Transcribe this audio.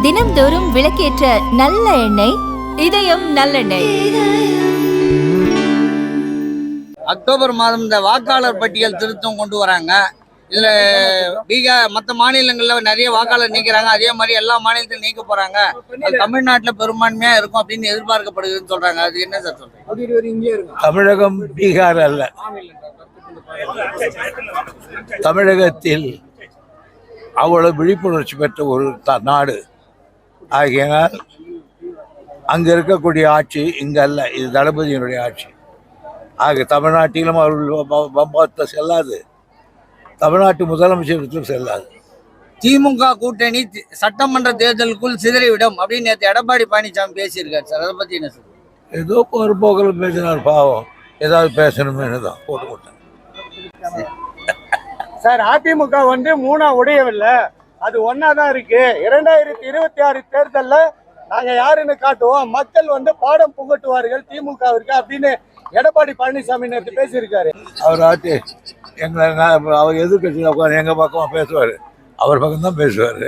தினம்தோறும் விளக்கேற்ற நல்ல எண்ணெய் இதயம் நல்லெண்ணெய். அக்டோபர் மாதம் இந்த வாக்காளர் பட்டியல் திருத்தம் கொண்டு வராங்க. இதுல பீகார் மற்ற மாநிலங்கள்ல நிறைய வாக்காளர் நீக்கிறாங்க, அதே மாதிரி எல்லா மாநிலத்திலும் நீக்க போறாங்க. தமிழ்நாட்டுல பெரும்பான்மையா இருக்கும் அப்படின்னு எதிர்பார்க்கப்படுதுன்னு சொல்றாங்க. அது என்ன சார் சொல்றீங்க? தமிழகம் பீகார் அல்ல. தமிழகத்தில் அவ்வளவு விழிப்புணர்ச்சி பெற்ற ஒரு நாடு ஆகியனால் அங்கே இருக்கக்கூடிய ஆட்சி இங்கே அல்ல, இது தளபதியினுடைய ஆட்சி. ஆக தமிழ்நாட்டிலும் அவர்கள் செல்லாது, தமிழ்நாட்டு முதலமைச்சர்களுக்கும் செல்லாது. திமுக கூட்டணி சட்டமன்ற தேர்தலுக்குள் சிதறிவிடும் அப்படின்னு நேற்று எடப்பாடி பழனிசாமி பேசியிருக்காரு சார். அதை பத்தி என்ன சார்? ஏதோ ஒரு போக்கில் பேசினார், பாவம் ஏதாவது பேசணும்னு தான் போட்டு போட்டேன் சார். அதிமுக மூணா உடையவில்லை, அது ஒன்னாதான் இருக்கு. 2026 தேர்தலில் நாங்க யாருன்னு காட்டுவோம், மக்கள் பாடம் புகட்டுவார்கள் திமுகவிற்கு அப்படின்னு எடப்பாடி பழனிசாமி நேற்று பேசியிருக்காரு. அவர் ஆட்சி எங்களை அவர் எதிர்கட்சியில் உட்காந்து எங்க பக்கமா பேசுவார், அவர் பக்கம் தான் பேசுவார்.